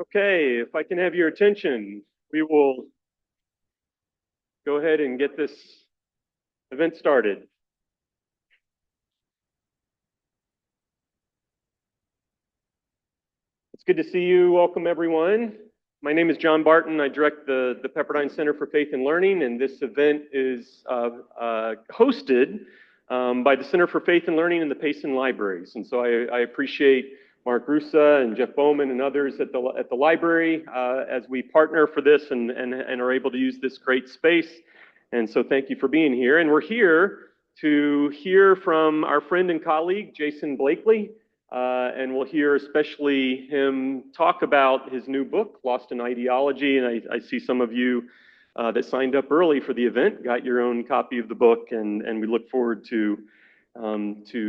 Okay, if I can have your attention, we will go ahead and get this event started. It's good to see you. Welcome, everyone. My name is John Barton. I direct the Pepperdine Center for Faith and Learning, and this event is hosted by the Center for Faith and Learning and the Payson Libraries. And so I appreciate Mark Russa and Jeff Bowman and others at the library as we partner for this and are able to use this great space. And so thank you for being here. And we're here to hear from our friend and colleague, Jason Blakely. And we'll hear especially him talk about his new book, Lost in Ideology. And I see some of you that signed up early for the event got your own copy of the book, and we look forward to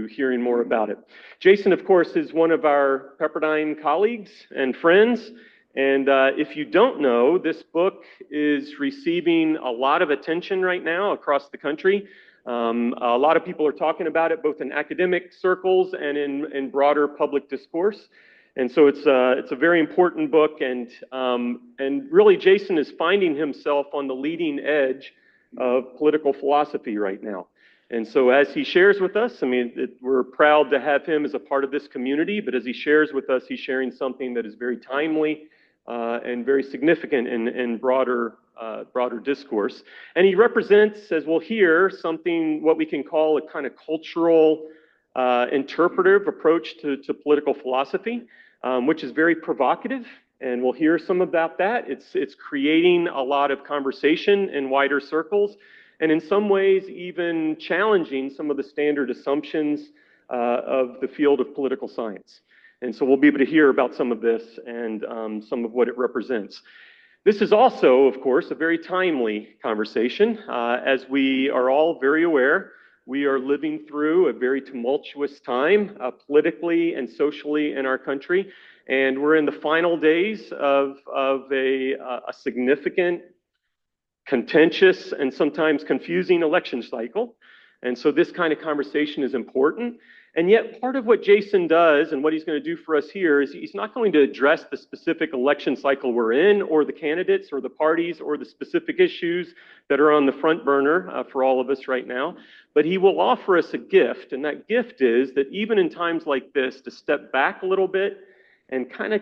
hearing more about it. Jason, of course, is one of our Pepperdine colleagues and friends. And if you don't know, this book is receiving a lot of attention right now across the country. A lot of people are talking about it both in academic circles and in broader public discourse. And so it's a very important book, and really Jason is finding himself on the leading edge of political philosophy right now. And so as he shares with us, I mean, we're proud to have him as a part of this community, but as he shares with us, he's sharing something that is very timely and very significant in broader discourse. And he represents, as we'll hear, something, what we can call a kind of cultural interpretive approach to political philosophy, which is very provocative. And we'll hear some about that. It's creating a lot of conversation in wider circles, and in some ways even challenging some of the standard assumptions of the field of political science. And so we'll be able to hear about some of this and some of what it represents. This is also, of course, a very timely conversation. As we are all very aware, we are living through a very tumultuous time politically and socially in our country. And we're in the final days of a significant, contentious, and sometimes confusing election cycle. And so this kind of conversation is important. And yet part of what Jason does and what he's going to do for us here is he's not going to address the specific election cycle we're in or the candidates or the parties or the specific issues that are on the front burner for all of us right now. But he will offer us a gift. And that gift is that even in times like this, to step back a little bit and kind of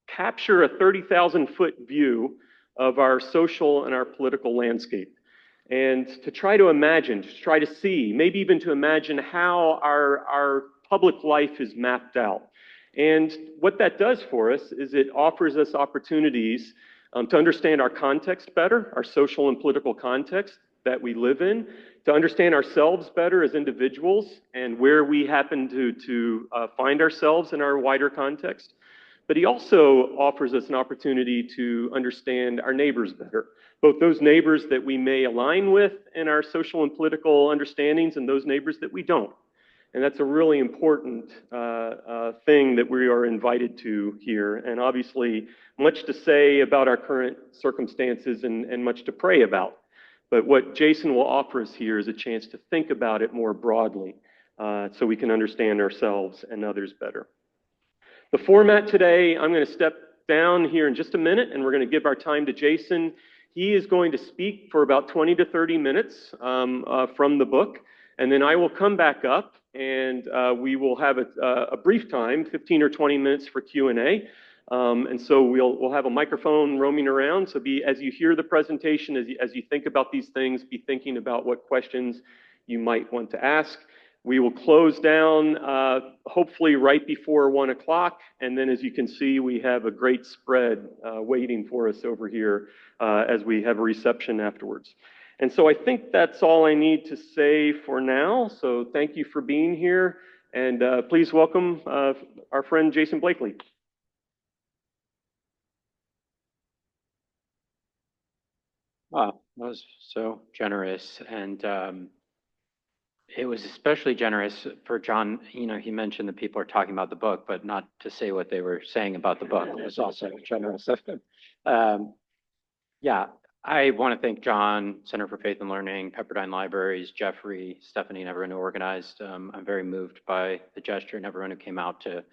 capture a 30,000-foot view of our social and our political landscape. And to try to imagine, to try to see, maybe even to imagine how our public life is mapped out. And what that does for us is it offers us opportunities to understand our context better, our social and political context that we live in, to understand ourselves better as individuals and where we happen to find ourselves in our wider context. But he also offers us an opportunity to understand our neighbors better, both those neighbors that we may align with in our social and political understandings and those neighbors that we don't. And that's a really important thing that we are invited to here. And obviously, much to say about our current circumstances and much to pray about. But what Jason will offer us here is a chance to think about it more broadly so we can understand ourselves and others better. The format today, I'm going to step down here in just a minute, and we're going to give our time to Jason. He is going to speak for about 20 to 30 minutes from the book, and then I will come back up, and we will have a brief time, 15 or 20 minutes for Q&A. And so we'll have a microphone roaming around. So as you hear the presentation, as you think about these things, be thinking about what questions you might want to ask. We will close down hopefully right before 1 o'clock. And then as you can see, we have a great spread waiting for us over here as we have a reception afterwards. And so I think that's all I need to say for now. So thank you for being here. And please welcome our friend Jason Blakely. Wow, that was so generous. And it was especially generous for John. You know, he mentioned that people are talking about the book, but not to say what they were saying about the book. It was also generous of him. Yeah, I want to thank John, Center for Faith and Learning, Pepperdine Libraries, Jeffrey, Stephanie, and everyone who organized. I'm very moved by the gesture and everyone who came out to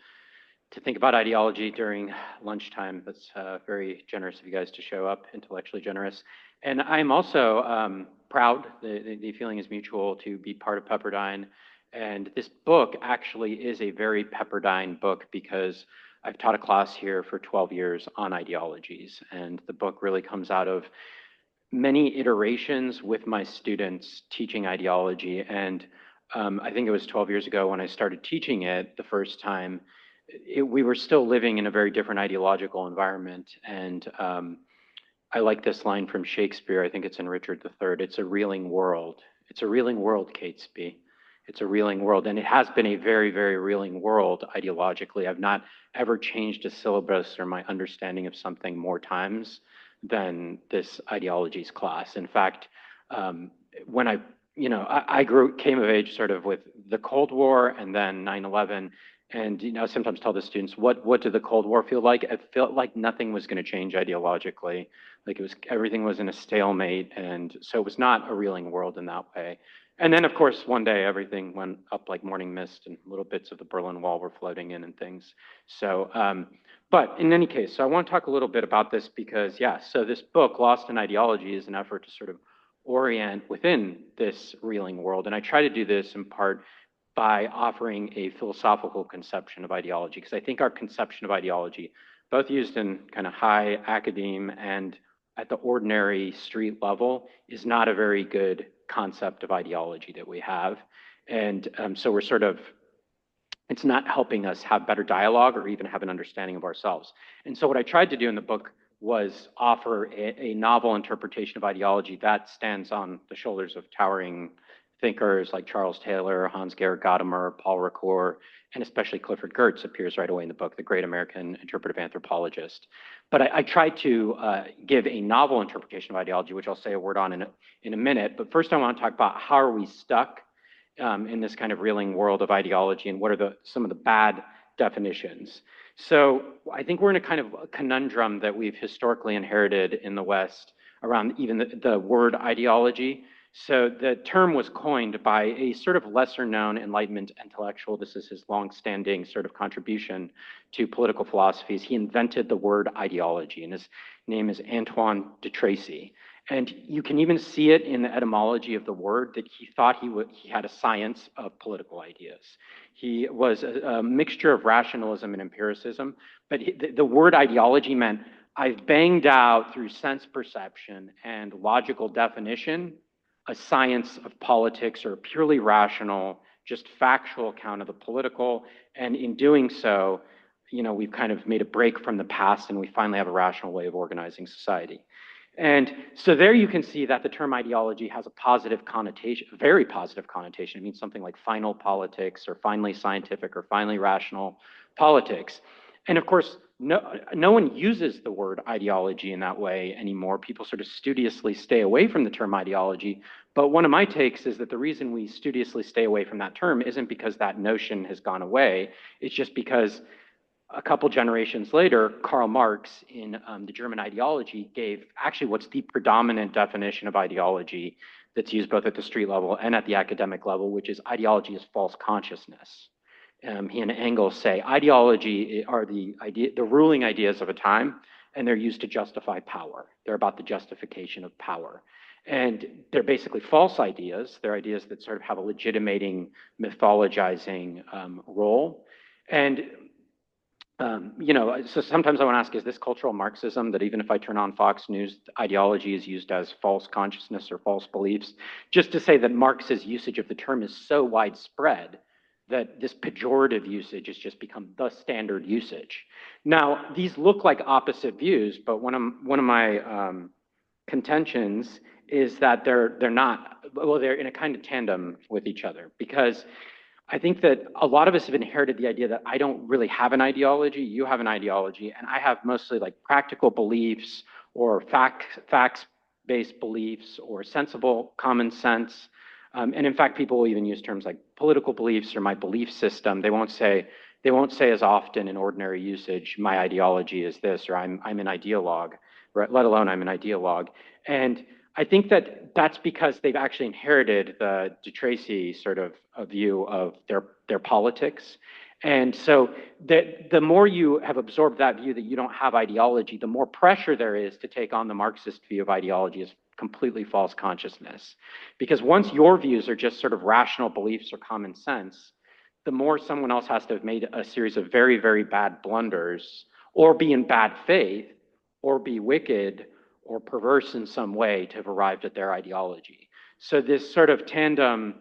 to think about ideology during lunchtime. That's very generous of you guys to show up, intellectually generous. And I'm also proud, the feeling is mutual, to be part of Pepperdine. And this book actually is a very Pepperdine book because I've taught a class here for 12 years on ideologies. And the book really comes out of many iterations with my students teaching ideology. And I think it was 12 years ago when I started teaching it the first time, we were still living in a very different ideological environment. And I like this line from Shakespeare, I think it's in Richard III, it's a reeling world. It's a reeling world, Catesby. It's a reeling world. And it has been a very, very reeling world ideologically. I've not ever changed a syllabus or my understanding of something more times than this ideologies class. In fact, when I came of age sort of with the Cold War and then 9/11. And I sometimes tell the students, what did the Cold War feel like? It felt like nothing was going to change ideologically. Like everything was in a stalemate. And so it was not a reeling world in that way. And then, of course, one day everything went up like morning mist and little bits of the Berlin Wall were floating in and things. So, but in any case, so I want to talk a little bit about this because, yeah, so this book, Lost in Ideology, is an effort to sort of orient within this reeling world. And I try to do this in part by offering a philosophical conception of ideology, because I think our conception of ideology, both used in kind of high academe and at the ordinary street level, is not a very good concept of ideology that we have. And so we're sort of, it's not helping us have better dialogue or even have an understanding of ourselves. And so what I tried to do in the book was offer a novel interpretation of ideology that stands on the shoulders of towering thinkers like Charles Taylor, Hans-Georg Gadamer, Paul Ricoeur, and especially Clifford Geertz appears right away in the book, the great American interpretive anthropologist. But I tried to give a novel interpretation of ideology, which I'll say a word on in a minute. But first I want to talk about how are we stuck in this kind of reeling world of ideology and what are some of the bad definitions. So I think we're in a kind of a conundrum that we've historically inherited in the West around even the word ideology. So the term was coined by a sort of lesser known Enlightenment intellectual. This is his longstanding sort of contribution to political philosophies. He invented the word ideology, and his name is Antoine de Tracy. And you can even see it in the etymology of the word that he thought he had a science of political ideas. He was a mixture of rationalism and empiricism, but the word ideology meant I've banged out through sense perception and logical definition a science of politics or a purely rational, just factual account of the political. And in doing so, we've kind of made a break from the past and we finally have a rational way of organizing society. And so there you can see that the term ideology has a positive connotation, a very positive connotation. It means something like final politics or finally scientific or finally rational politics. And of course, no one uses the word ideology in that way anymore. People sort of studiously stay away from the term ideology. But one of my takes is that the reason we studiously stay away from that term isn't because that notion has gone away. It's just because a couple generations later, Karl Marx in the German ideology gave actually what's the predominant definition of ideology that's used both at the street level and at the academic level, which is ideology is false consciousness. He and Engels say ideology are the ruling ideas of a time, and they're used to justify power. They're about the justification of power. And they're basically false ideas. They're ideas that sort of have a legitimating, mythologizing role. And so sometimes I want to ask, is this cultural Marxism that even if I turn on Fox News, ideology is used as false consciousness or false beliefs? Just to say that Marx's usage of the term is so widespread that this pejorative usage has just become the standard usage. Now, these look like opposite views, but one of my contentions is that they're not, well, they're in a kind of tandem with each other, because I think that a lot of us have inherited the idea that I don't really have an ideology, you have an ideology, and I have mostly like practical beliefs or facts-based beliefs or sensible common sense. And in fact, people will even use terms like political beliefs or my belief system. They won't say as often in ordinary usage, my ideology is this, or I'm an ideologue, right? Let alone I'm an ideologue. And I think that that's because they've actually inherited the de Tracy sort of a view of their politics. And so the more you have absorbed that view that you don't have ideology, the more pressure there is to take on the Marxist view of ideology as completely false consciousness. Because once your views are just sort of rational beliefs or common sense, the more someone else has to have made a series of very, very bad blunders, or be in bad faith, or be wicked, or perverse in some way to have arrived at their ideology. So this sort of tandem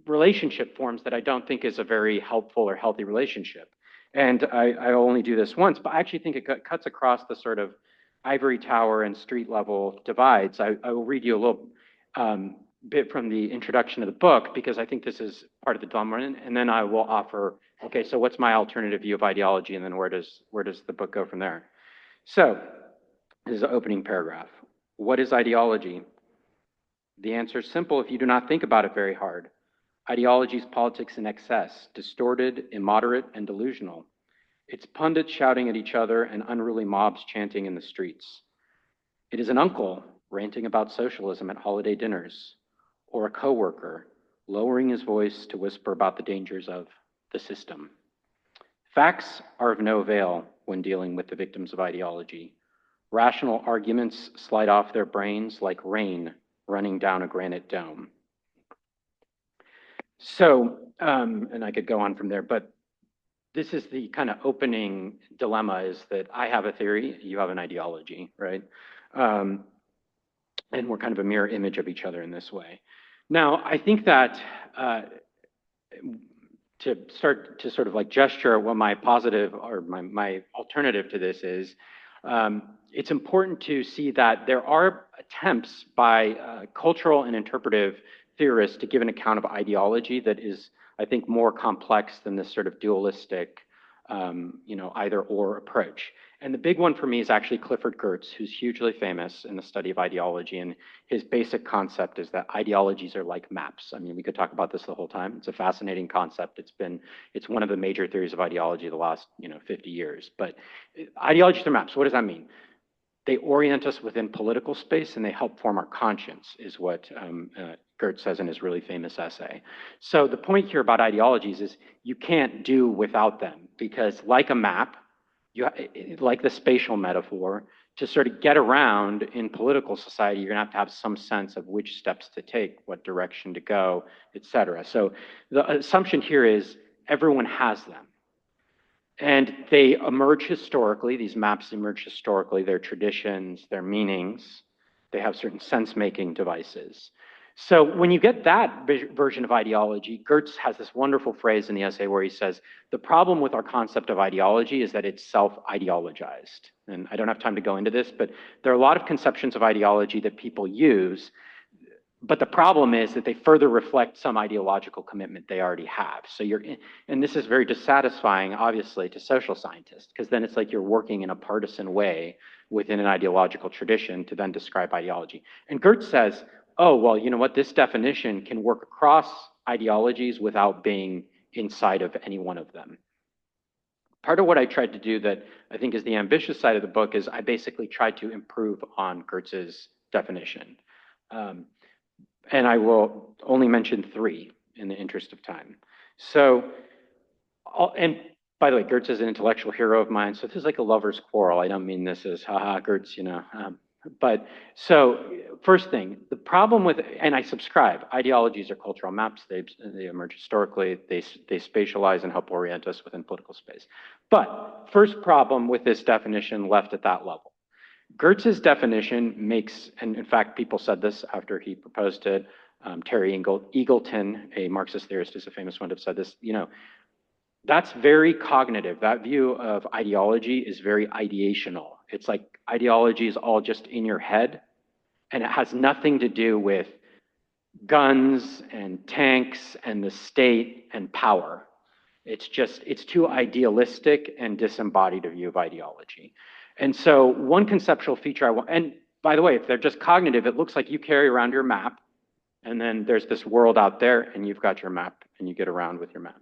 relationship forms that I don't think is a very helpful or healthy relationship. And I only do this once, but I actually think it cuts across the sort of ivory tower and street level divides. I will read you a little bit from the introduction of the book, because I think this is part of the dilemma, and then I will offer, okay, so what's my alternative view of ideology, and then where does the book go from there? So, this is the opening paragraph. What is ideology? The answer is simple if you do not think about it very hard. Ideology is politics in excess, distorted, immoderate, and delusional. It's pundits shouting at each other and unruly mobs chanting in the streets. It is an uncle ranting about socialism at holiday dinners, or a coworker lowering his voice to whisper about the dangers of the system. Facts are of no avail when dealing with the victims of ideology. Rational arguments slide off their brains like rain running down a granite dome. So, and I could go on from there, but this is the kind of opening dilemma, is that I have a theory, you have an ideology, right? And we're kind of a mirror image of each other in this way. Now, I think that to start to sort of like gesture what my positive or my alternative to this is, it's important to see that there are attempts by cultural and interpretive theorists to give an account of ideology that is, I think, more complex than this sort of dualistic, either or approach. And the big one for me is actually Clifford Geertz, who's hugely famous in the study of ideology. And his basic concept is that ideologies are like maps. I mean, we could talk about this the whole time. It's a fascinating concept. It's one of the major theories of ideology of the last, 50 years. But ideologies are maps. What does that mean? They orient us within political space and they help form our conscience, is what Geertz says in his really famous essay. So the point here about ideologies is you can't do without them, because like a map, like the spatial metaphor, to sort of get around in political society, you're gonna have to have some sense of which steps to take, what direction to go, et cetera. So the assumption here is everyone has them. And they emerge historically, these maps emerge historically, their traditions, their meanings, they have certain sense-making devices. So when you get that version of ideology, Geertz has this wonderful phrase in the essay where he says, the problem with our concept of ideology is that it's self-ideologized. And I don't have time to go into this, but there are a lot of conceptions of ideology that people use, but the problem is that they further reflect some ideological commitment they already have. So and this is very dissatisfying, obviously, to social scientists, because then it's like you're working in a partisan way within an ideological tradition to then describe ideology. And Geertz says, oh, well, you know what, this definition can work across ideologies without being inside of any one of them. Part of what I tried to do that I think is the ambitious side of the book is I basically tried to improve on Geertz's definition. And I will only mention 3 in the interest of time. So, and by the way, Geertz is an intellectual hero of mine, so this is like a lover's quarrel. I don't mean this as, haha, Geertz, but so first thing, the problem with, and I subscribe, ideologies are cultural maps. They emerge historically. They spatialize and help orient us within political space. But first problem with this definition left at that level. Geertz's definition makes, and in fact, people said this after he proposed it. Terry Eagleton, a Marxist theorist, is a famous one to have said this. That's very cognitive. That view of ideology is very ideational. It's like ideology is all just in your head, and it has nothing to do with guns and tanks and the state and power. It's too idealistic and disembodied a view of ideology. And so one conceptual feature and by the way, if they're just cognitive, it looks like you carry around your map, and then there's this world out there, and you've got your map, and you get around with your map.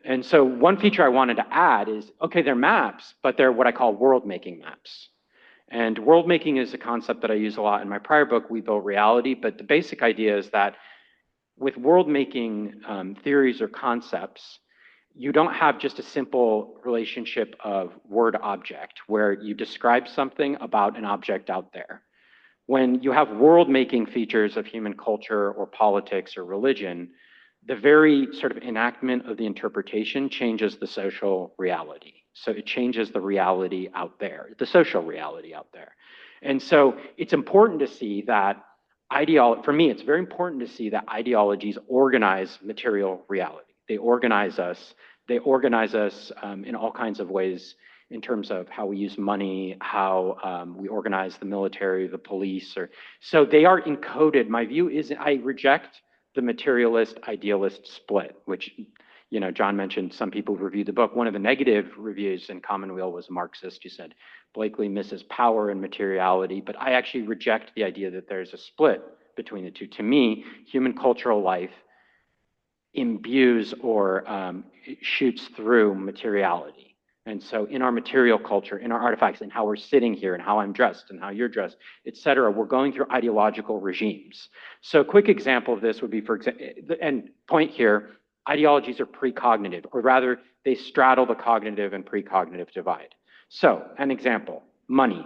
And so one feature I wanted to add is, okay, they're maps, but they're what I call world-making maps. And world-making is a concept that I use a lot in my prior book, We Built Reality, but the basic idea is that with world-making theories or concepts, you don't have just a simple relationship of word-object where you describe something about an object out there. When you have world-making features of human culture or politics or religion, the very sort of enactment of the interpretation changes the social reality. So it changes the reality out there, the social reality out there. And so it's important to see that for me, it's very important to see that ideologies organize material reality. They organize us. They organize us in all kinds of ways in terms of how we use money, how we organize the military, the police. So they are encoded. My view is I reject the materialist idealist split, which, you know, John mentioned some people who reviewed the book. One of the negative reviews in Commonweal was a Marxist who said Blakely misses power and materiality, but I actually reject the idea that there's a split between the two. To me, human cultural life imbues or shoots through materiality. And so in our material culture, in our artifacts, and how we're sitting here and how I'm dressed and how you're dressed, et cetera, we're going through ideological regimes. So a quick example of this would be, for example, and point here, ideologies are precognitive, or rather they straddle the cognitive and precognitive divide. So an example, money.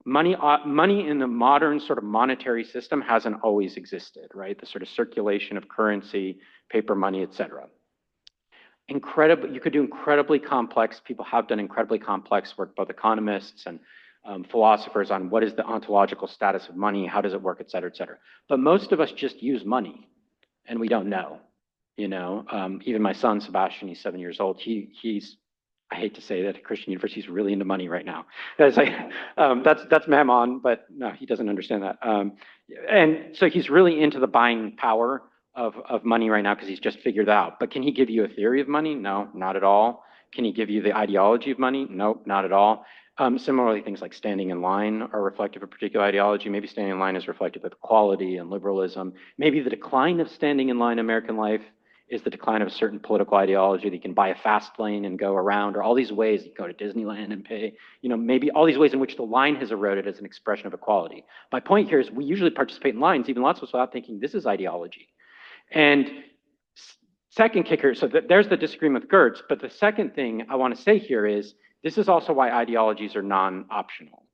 Money in the modern sort of monetary system hasn't always existed, right? The sort of circulation of currency, paper money, et cetera. You could do incredibly complex, people have done incredibly complex work, both economists and philosophers, on what is the ontological status of money, how does it work, et cetera, et cetera. But most of us just use money and we don't know, you know? Even my son, Sebastian, he's 7 years old, he's, I hate to say that at Christian University, he's really into money right now. That's like, that's Mammon, but no, he doesn't understand that. And so he's really into the buying power of money right now because he's just figured that out. But can he give you a theory of money? No, not at all. Can he give you the ideology of money? Nope, not at all. Similarly, things like standing in line are reflective of a particular ideology. Maybe standing in line is reflective of equality and liberalism. Maybe the decline of standing in line in American life is the decline of a certain political ideology that you can buy a fast lane and go around, or all these ways you go to Disneyland and pay, you know, maybe all these ways in which the line has eroded as an expression of equality. My point here is we usually participate in lines, even lots of us, without thinking this is ideology. And second kicker, so there's the disagreement with Gertz, but the second thing I want to say here is this is also why ideologies are non-optional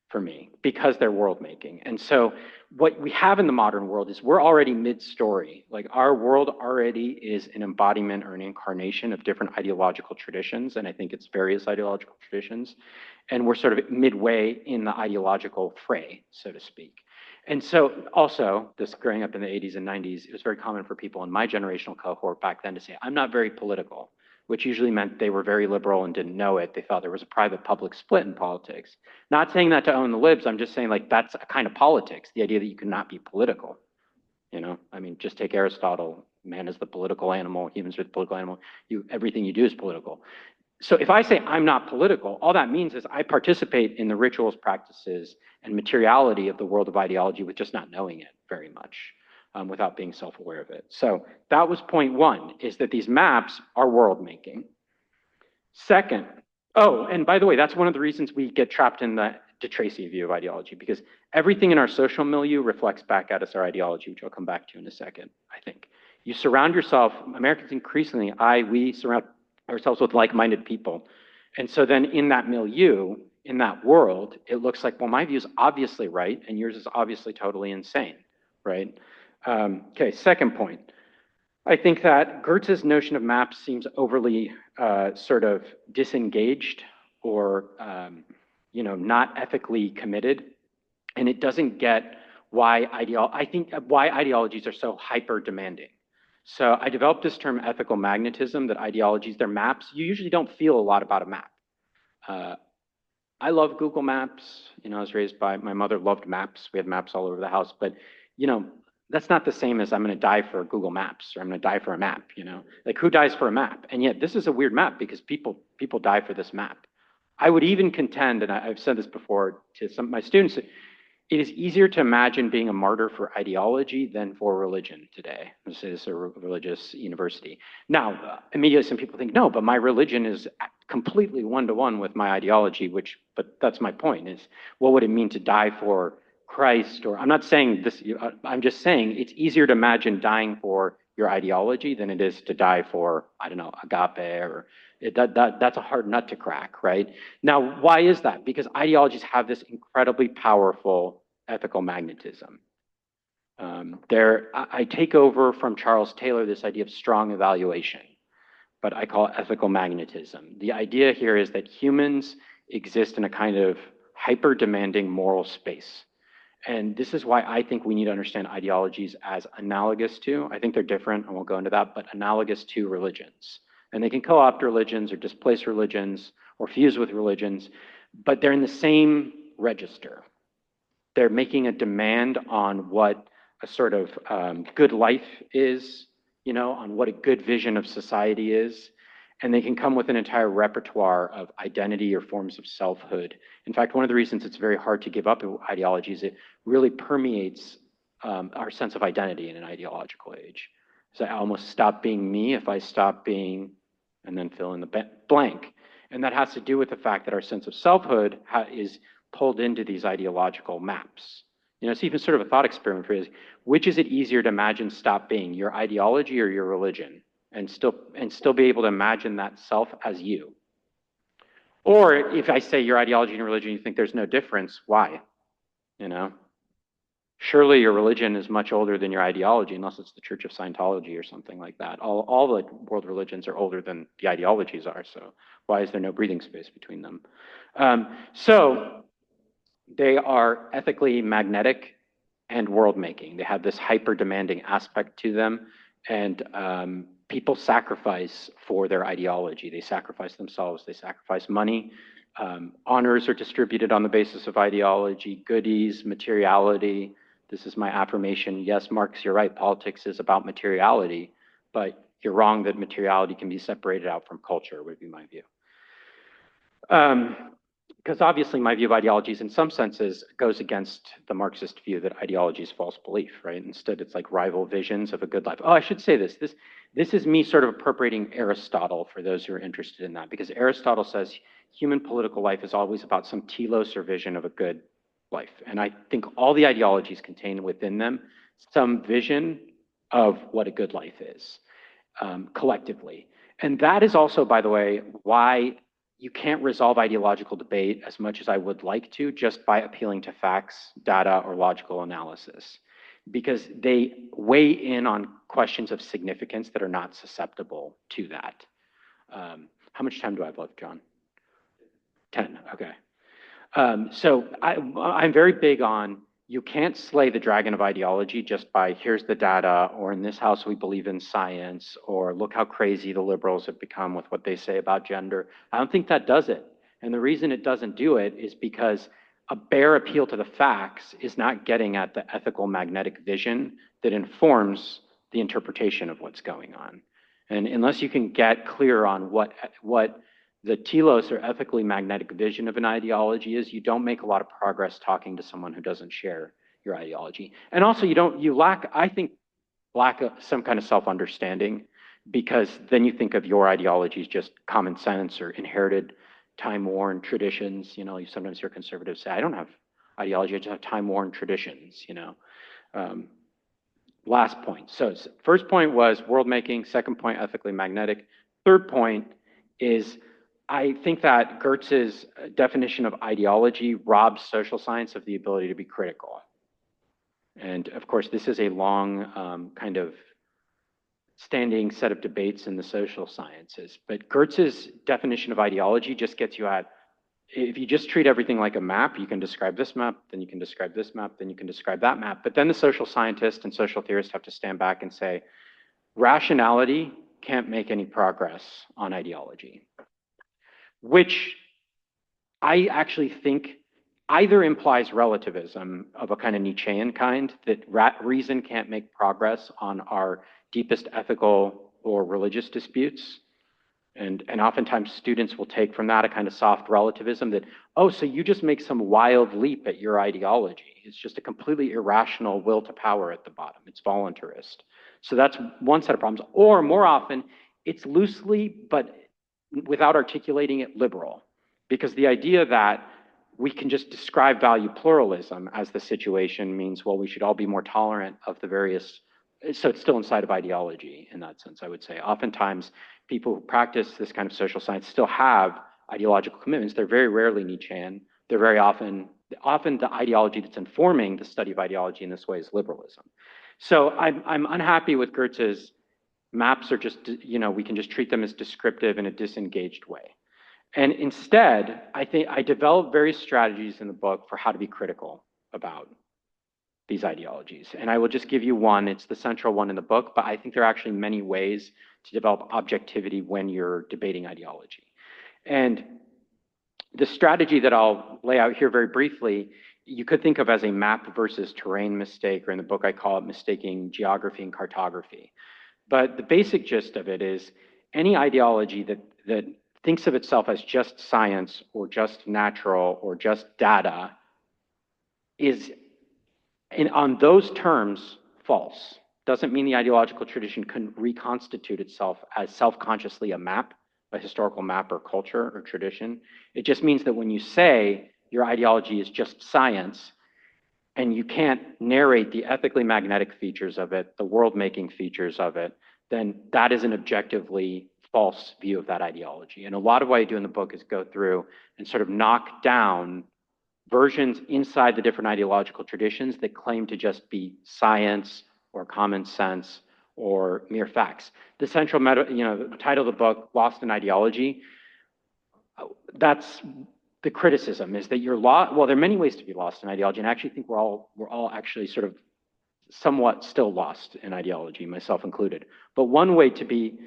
for me, because they're world-making. And so what we have in the modern world is we're already mid-story. Like our world already is an embodiment or an incarnation of different ideological traditions, and I think it's various ideological traditions. And we're sort of midway in the ideological fray, so to speak. And so also, this growing up in the 80s and 90s, it was very common for people in my generational cohort back then to say, I'm not very political, which usually meant they were very liberal and didn't know it. They thought there was a private-public split in politics. Not saying that to own the libs, I'm just saying like that's a kind of politics, the idea that you cannot be political. You know, I mean, just take Aristotle, man is the political animal, humans are the political animal, everything you do is political. So if I say I'm not political, all that means is I participate in the rituals, practices, and materiality of the world of ideology with just not knowing it very much, without being self-aware of it. So that was point one, is that these maps are world-making. Second, oh, and by the way, that's one of the reasons we get trapped in the de Tracy view of ideology, because everything in our social milieu reflects back at us our ideology, which I'll come back to in a second, I think. You surround yourself, Americans increasingly, we surround ourselves with like-minded people. And so then in that milieu, in that world, it looks like, well, my view is obviously right, and yours is obviously totally insane, right? Okay, second point. I think that Gertz's notion of maps seems overly sort of disengaged or, you know, not ethically committed. And it doesn't get why ideologies are so hyper demanding. So I developed this term ethical magnetism, that ideologies, they're maps. You usually don't feel a lot about a map. I love Google Maps. You know, I was raised by, my mother loved maps. We had maps all over the house, but you know, that's not the same as I'm gonna die for Google Maps or I'm gonna die for a map, you know? Like who dies for a map? And yet this is a weird map because people die for this map. I would even contend, and I've said this before to some of my students, it is easier to imagine being a martyr for ideology than for religion today. This is a religious university. Now, immediately some people think, no, but my religion is completely one-to-one with my ideology, but that's my point, is what would it mean to die for Christ? Or I'm not saying this, I'm just saying it's easier to imagine dying for your ideology than it is to die for, I don't know, agape or that's a hard nut to crack, right? Now, why is that? Because ideologies have this incredibly powerful ethical magnetism. I take over from Charles Taylor this idea of strong evaluation, but I call it ethical magnetism. The idea here is that humans exist in a kind of hyper-demanding moral space. And this is why I think we need to understand ideologies as analogous to, I think they're different, I won't go into that, but analogous to religions. And they can co-opt religions or displace religions or fuse with religions, but they're in the same register. They're making a demand on what a sort of good life is, you know, on what a good vision of society is. And they can come with an entire repertoire of identity or forms of selfhood. In fact, one of the reasons it's very hard to give up ideology is it really permeates our sense of identity in an ideological age. So I almost stop being me if I stop being, and then fill in the blank. And that has to do with the fact that our sense of selfhood is pulled into these ideological maps. You know, it's even sort of a thought experiment for you. Which is it easier to imagine stop being, your ideology or your religion? And still be able to imagine that self as you. Or if I say your ideology and religion, you think there's no difference, why? You know? Surely your religion is much older than your ideology, unless it's the Church of Scientology or something like that. All the world religions are older than the ideologies are, so why is there no breathing space between them? So they are ethically magnetic and world-making. They have this hyper-demanding aspect to them, and people sacrifice for their ideology. They sacrifice themselves, they sacrifice money. Honors are distributed on the basis of ideology, goodies, materiality. This is my affirmation. Yes, Marx, you're right, politics is about materiality, but you're wrong that materiality can be separated out from culture, would be my view. Because obviously my view of ideologies in some senses goes against the Marxist view that ideology is false belief, right? Instead, it's like rival visions of a good life. Oh, I should say this. This is me sort of appropriating Aristotle for those who are interested in that, because Aristotle says human political life is always about some telos or vision of a good life. And I think all the ideologies contain within them some vision of what a good life is, collectively. And that is also, by the way, why you can't resolve ideological debate as much as I would like to just by appealing to facts, data, or logical analysis, because they weigh in on questions of significance that are not susceptible to that. How much time do I have left, John? 10, okay. So I'm very big on, you can't slay the dragon of ideology just by here's the data, or in this house we believe in science, or look how crazy the liberals have become with what they say about gender. I don't think that does it. And the reason it doesn't do it is because a bare appeal to the facts is not getting at the ethical magnetic vision that informs the interpretation of what's going on. And unless you can get clear on what the telos or ethically magnetic vision of an ideology is, you don't make a lot of progress talking to someone who doesn't share your ideology. And also you lack some kind of self-understanding, because then you think of your ideology as just common sense or inherited time-worn traditions. You know, you sometimes hear conservatives say, I don't have ideology, I just have time-worn traditions, you know. Last point. So first point was world-making, second point, ethically magnetic. Third point is, I think that Gertz's definition of ideology robs social science of the ability to be critical. And of course, this is a long kind of standing set of debates in the social sciences. But Gertz's definition of ideology just gets you at, if you just treat everything like a map, you can describe this map, then you can describe this map, then you can describe that map. But then the social scientists and social theorists have to stand back and say, rationality can't make any progress on ideology. Which I actually think either implies relativism of a kind of Nietzschean kind, that reason can't make progress on our deepest ethical or religious disputes. And oftentimes students will take from that a kind of soft relativism that, oh, so you just make some wild leap at your ideology. It's just a completely irrational will to power at the bottom. It's voluntarist. So that's one set of problems. Or more often, it's loosely, but without articulating it, liberal. Because the idea that we can just describe value pluralism as the situation means, well, we should all be more tolerant of the various so it's still inside of ideology in that sense, I would say. Oftentimes, people who practice this kind of social science still have ideological commitments. They're very rarely Nietzschean. They're very often the ideology that's informing the study of ideology in this way is liberalism. So I'm unhappy with Goethe's maps are just, we can just treat them as descriptive in a disengaged way. And instead, I think I developed various strategies in the book for how to be critical about these ideologies. And I will just give you one. It's the central one in the book, but I think there are actually many ways to develop objectivity when you're debating ideology. And the strategy that I'll lay out here very briefly, you could think of as a map versus terrain mistake, or in the book I call it mistaking geography and cartography. But the basic gist of it is any ideology that thinks of itself as just science or just natural or just data is, on those terms, false. Doesn't mean the ideological tradition can reconstitute itself as self-consciously a map, a historical map or culture or tradition. It just means that when you say your ideology is just science, and you can't narrate the ethically magnetic features of it, the world-making features of it, then that is an objectively false view of that ideology. And a lot of what I do in the book is go through and sort of knock down versions inside the different ideological traditions that claim to just be science or common sense or mere facts. The central the title of the book, Lost in Ideology, that's the criticism, is that you're lost. Well, there are many ways to be lost in ideology, and I actually think we're all actually sort of somewhat still lost in ideology, myself included. But one way to be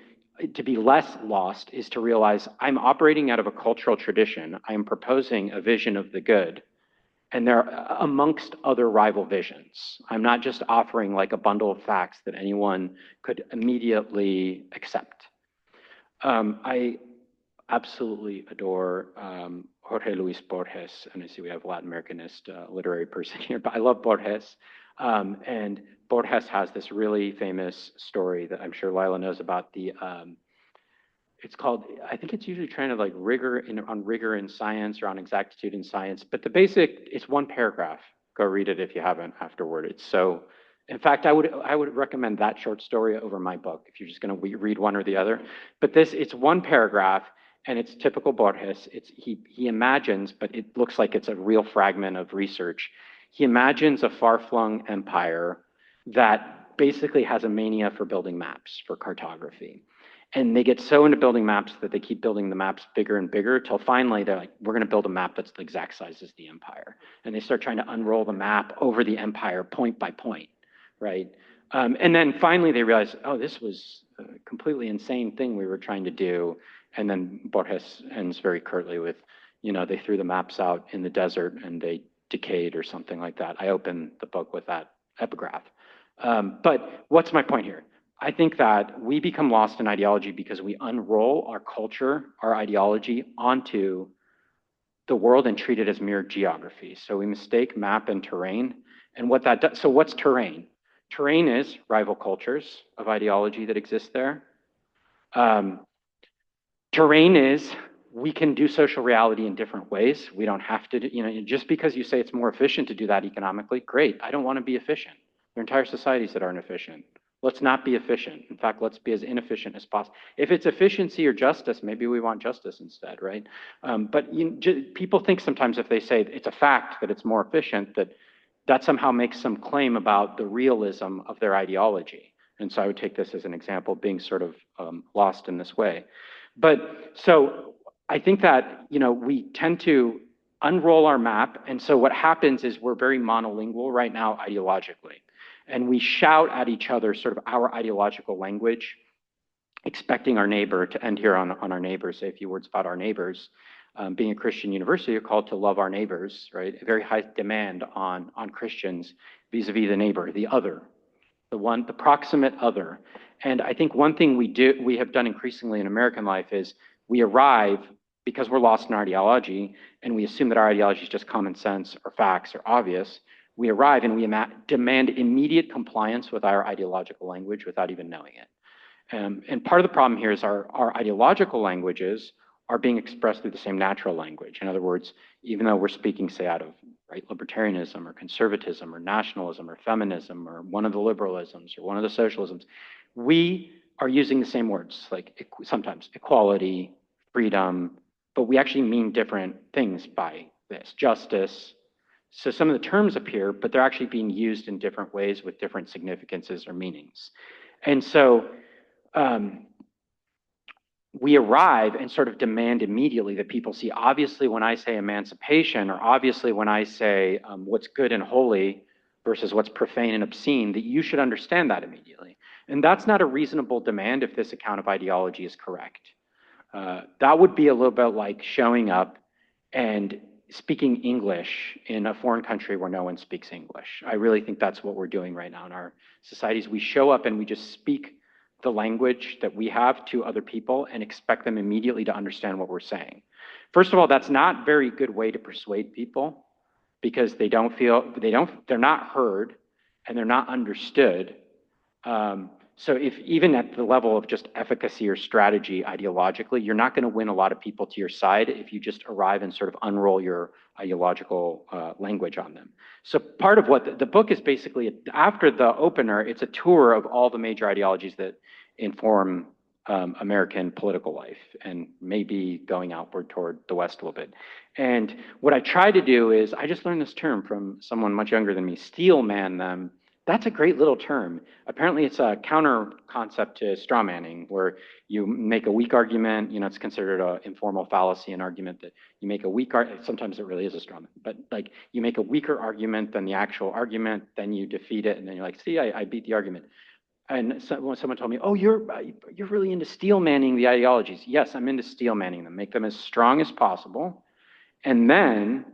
less lost is to realize I'm operating out of a cultural tradition. I am proposing a vision of the good, and they're amongst other rival visions. I'm not just offering like a bundle of facts that anyone could immediately accept. I absolutely adore Jorge Luis Borges, and I see we have a Latin Americanist literary person here, but I love Borges. And Borges has this really famous story that I'm sure Lila knows about. It's called, I think it's usually trying to like on rigor in science or on exactitude in science, but it's one paragraph. Go read it if you haven't afterward. It's so, in fact, I would recommend that short story over my book if you're just going to read one or the other. But it's one paragraph, and it's typical Borges. He imagines, but it looks like it's a real fragment of research. He imagines a far-flung empire that basically has a mania for building maps, for cartography. And they get so into building maps that they keep building the maps bigger and bigger till finally they're like, we're going to build a map that's the exact size as the empire. And they start trying to unroll the map over the empire point by point, right? And then finally they realize, oh, this was a completely insane thing we were trying to do. And then Borges ends very curtly with, they threw the maps out in the desert and they decayed or something like that. I open the book with that epigraph. But what's my point here? I think that we become lost in ideology because we unroll our culture, our ideology onto the world and treat it as mere geography. So we mistake map and terrain. And what that does, so what's terrain? Terrain is rival cultures of ideology that exist there. Terrain is, we can do social reality in different ways. We don't have to, just because you say it's more efficient to do that economically, great. I don't want to be efficient. There are entire societies that aren't efficient. Let's not be efficient. In fact, let's be as inefficient as possible. If it's efficiency or justice, maybe we want justice instead, right? But people think sometimes if they say it's a fact that it's more efficient, that somehow makes some claim about the realism of their ideology. And so I would take this as an example, being sort of lost in this way. But so I think that, we tend to unroll our map. And so what happens is we're very monolingual right now ideologically. And we shout at each other sort of our ideological language, expecting our neighbor to end here on our neighbors, say a few words about our neighbors. Being a Christian university, you're called to love our neighbors, right? A very high demand on Christians vis-a-vis the neighbor, the other, the proximate other. And I think one thing we have done increasingly in American life is we arrive because we're lost in our ideology and we assume that our ideology is just common sense or facts or obvious. We arrive and we demand immediate compliance with our ideological language without even knowing it. And part of the problem here is our ideological languages are being expressed through the same natural language. In other words, even though we're speaking, say, out of right libertarianism or conservatism or nationalism or feminism or one of the liberalisms or one of the socialisms, we are using the same words, like sometimes equality, freedom, but we actually mean different things by this. Justice. So some of the terms appear, but they're actually being used in different ways with different significances or meanings. And so we arrive and sort of demand immediately that people see, obviously, when I say emancipation, or obviously when I say what's good and holy versus what's profane and obscene, that you should understand that immediately. And that's not a reasonable demand if this account of ideology is correct. That would be a little bit like showing up and speaking English in a foreign country where no one speaks English. I really think that's what we're doing right now in our societies. We show up and we just speak the language that we have to other people and expect them immediately to understand what we're saying. First of all, that's not a very good way to persuade people because they're not heard and they're not understood. So if even at the level of just efficacy or strategy ideologically, you're not going to win a lot of people to your side if you just arrive and sort of unroll your ideological language on them. So part of what the book is basically, after the opener, it's a tour of all the major ideologies that inform American political life and maybe going outward toward the West a little bit. And what I try to do is, I just learned this term from someone much younger than me, steel man them. That's a great little term. Apparently it's a counter concept to straw manning, where you make a weak argument, it's considered an informal fallacy, an argument that you make a weak argument, sometimes it really is a straw man, but like you make a weaker argument than the actual argument, then you defeat it, and then you're like, see, I beat the argument. And someone told me, oh, you're really into steel manning the ideologies. Yes, I'm into steel manning them. Make them as strong as possible, and then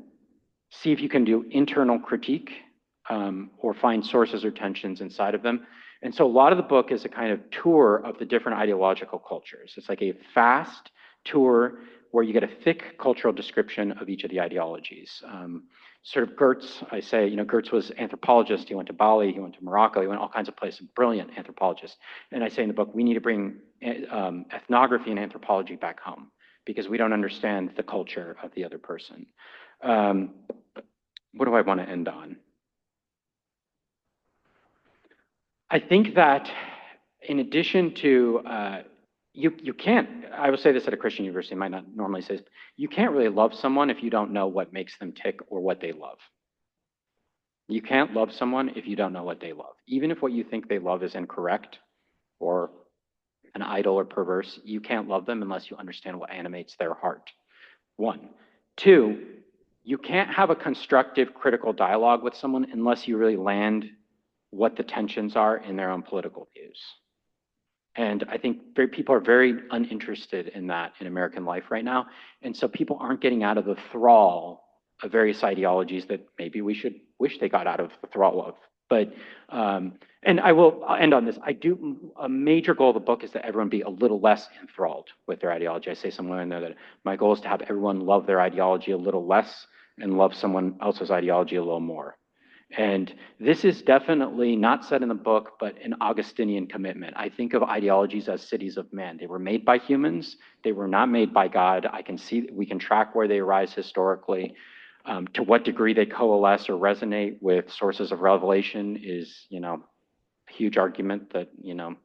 see if you can do internal critique or find sources or tensions inside of them. And so a lot of the book is a kind of tour of the different ideological cultures. It's like a fast tour where you get a thick cultural description of each of the ideologies. Sort of Gertz, I say, Gertz was anthropologist. He went to Bali, he went to Morocco, he went all kinds of places, brilliant anthropologist. And I say in the book, we need to bring ethnography and anthropology back home because we don't understand the culture of the other person. What do I want to end on? I think that in addition to, you can't, I will say this at a Christian university, I might not normally say this, you can't really love someone if you don't know what makes them tick or what they love. You can't love someone if you don't know what they love. Even if what you think they love is incorrect or an idol or perverse, you can't love them unless you understand what animates their heart. One. Two, you can't have a constructive critical dialogue with someone unless you really land what the tensions are in their own political views. And I think people are very uninterested in that in American life right now. And so people aren't getting out of the thrall of various ideologies that maybe we should wish they got out of the thrall of. But, and I'll end on this. A major goal of the book is that everyone be a little less enthralled with their ideology. I say somewhere in there that my goal is to have everyone love their ideology a little less and love someone else's ideology a little more. And this is definitely not said in the book, but an Augustinian commitment. I think of ideologies as cities of men. They were made by humans. They were not made by God. We can track where they arise historically. To what degree they coalesce or resonate with sources of revelation is, a huge argument that,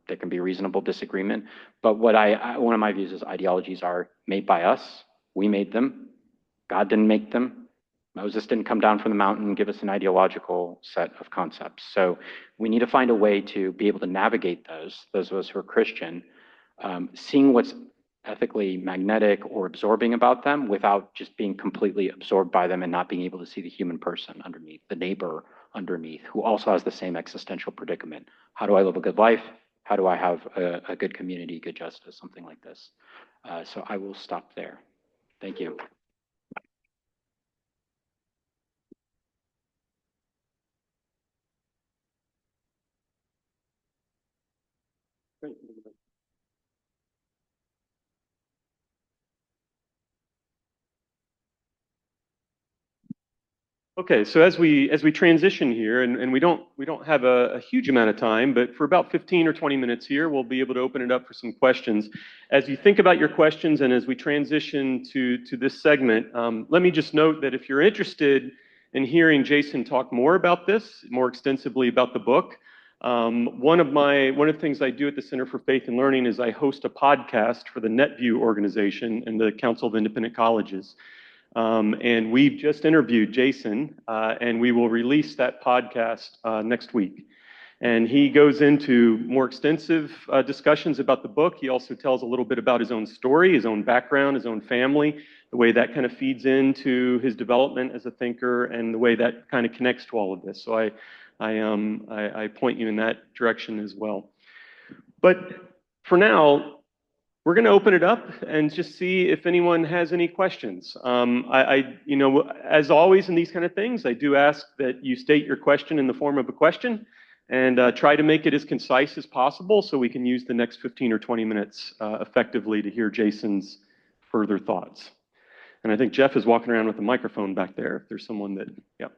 there can be reasonable disagreement. But one of my views is ideologies are made by us. We made them. God didn't make them. Moses didn't come down from the mountain and give us an ideological set of concepts. So we need to find a way to be able to navigate those of us who are Christian, seeing what's ethically magnetic or absorbing about them without just being completely absorbed by them and not being able to see the human person underneath, the neighbor underneath, who also has the same existential predicament. How do I live a good life? How do I have a good community, good justice, something like this? So I will stop there. Thank you. Great. Okay, so as we transition here, and we don't have a huge amount of time, but for about 15 or 20 minutes here, we'll be able to open it up for some questions. As you think about your questions, and as we transition to this segment, let me just note that if you're interested in hearing Jason talk more about this, more extensively about the book, one of the things I do at the Center for Faith and Learning is I host a podcast for the NetView organization and the Council of Independent Colleges. And we've just interviewed Jason, and we will release that podcast next week. And he goes into more extensive discussions about the book. He also tells a little bit about his own story, his own background, his own family, the way that kind of feeds into his development as a thinker, and the way that kind of connects to all of this. So I point you in that direction as well. But for now, we're going to open it up and just see if anyone has any questions. As always in these kind of things, I do ask that you state your question in the form of a question and try to make it as concise as possible so we can use the next 15 or 20 minutes effectively to hear Jason's further thoughts. And I think Jeff is walking around with a microphone back there. If there's someone that, yeah.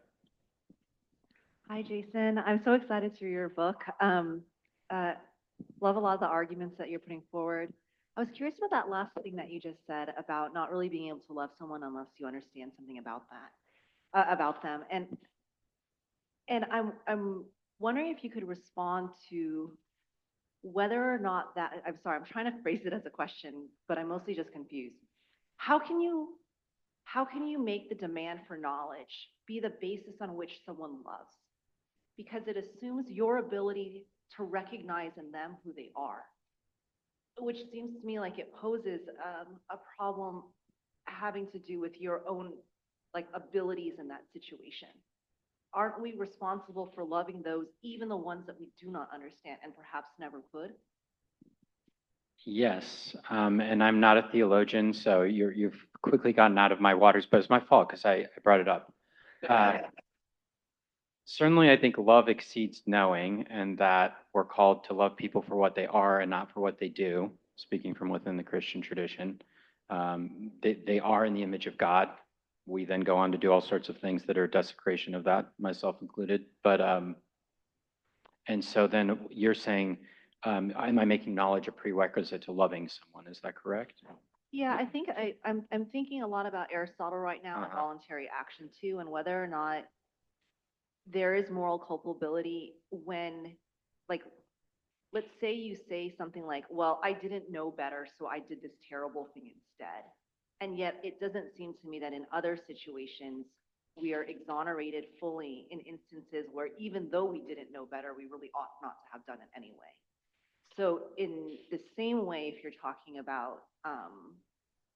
Hi, Jason. I'm so excited to read your book. Love a lot of the arguments that you're putting forward. I was curious about that last thing that you just said about not really being able to love someone unless you understand something about that, about them. And I'm wondering if you could respond to whether or not that, I'm sorry, I'm trying to phrase it as a question, but I'm mostly just confused. How can you make the demand for knowledge be the basis on which someone loves? Because it assumes your ability to recognize in them who they are, which seems to me like it poses a problem having to do with your own abilities in that situation. Aren't we responsible for loving those, even the ones that we do not understand and perhaps never could? Yes, and I'm not a theologian, so you've quickly gotten out of my waters, but it's my fault because I brought it up. Certainly, I think love exceeds knowing, and that we're called to love people for what they are and not for what they do, speaking from within the Christian tradition. They are in the image of God. We then go on to do all sorts of things that are desecration of that, myself included. But, and so then you're saying, am I making knowledge a prerequisite to loving someone? Is that correct? Yeah, I think I'm thinking a lot about Aristotle right now and voluntary action too, and whether or not there is moral culpability when, let's say you say something like, well, I didn't know better, so I did this terrible thing instead. And yet it doesn't seem to me that in other situations, we are exonerated fully in instances where even though we didn't know better, we really ought not to have done it anyway. So in the same way, if you're talking about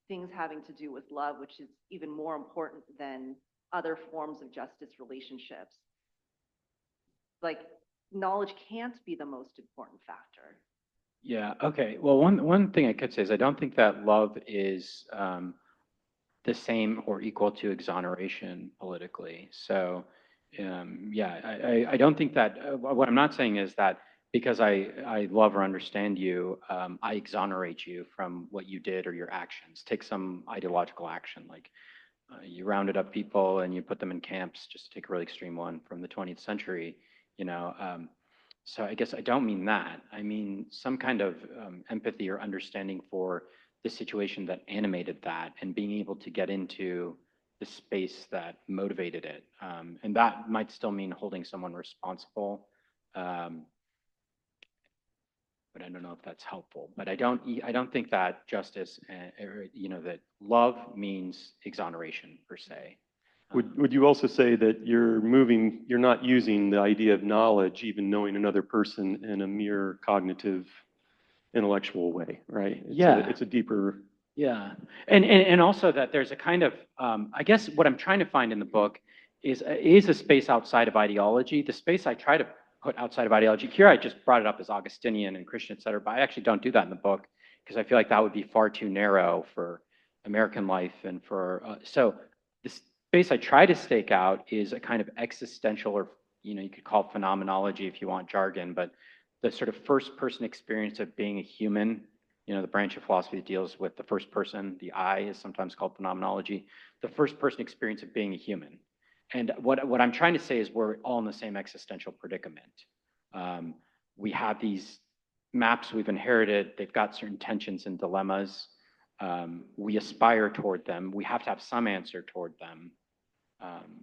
things having to do with love, which is even more important than other forms of justice relationships, knowledge can't be the most important factor. Yeah, okay. Well, one thing I could say is I don't think that love is the same or equal to exoneration politically. So, yeah, I don't think that, what I'm not saying is that because I love or understand you, I exonerate you from what you did or your actions. Take some ideological action, like you rounded up people and you put them in camps, just to take a really extreme one from the 20th century, you know. So I guess I don't mean that. I mean some kind of empathy or understanding for the situation that animated that and being able to get into the space that motivated it. And that might still mean holding someone responsible. But I don't know if that's helpful. But I don't think that justice, that love means exoneration per se. Would you also say that you're not using the idea of knowledge, even knowing another person, in a mere cognitive, intellectual way, right? It's a deeper. Yeah, and also that there's a kind of, I guess what I'm trying to find in the book is a space outside of ideology. The space I try to put outside of ideology, here I just brought it up as Augustinian and Christian, et cetera, but I actually don't do that in the book because I feel like that would be far too narrow for American life and for, so the space I try to stake out is a kind of existential, or, you could call it phenomenology if you want jargon, but the sort of first person experience of being a human. The branch of philosophy that deals with the first person, the I is sometimes called phenomenology, the first person experience of being a human. And what I'm trying to say is we're all in the same existential predicament. We have these maps we've inherited. They've got certain tensions and dilemmas. We aspire toward them. We have to have some answer toward them.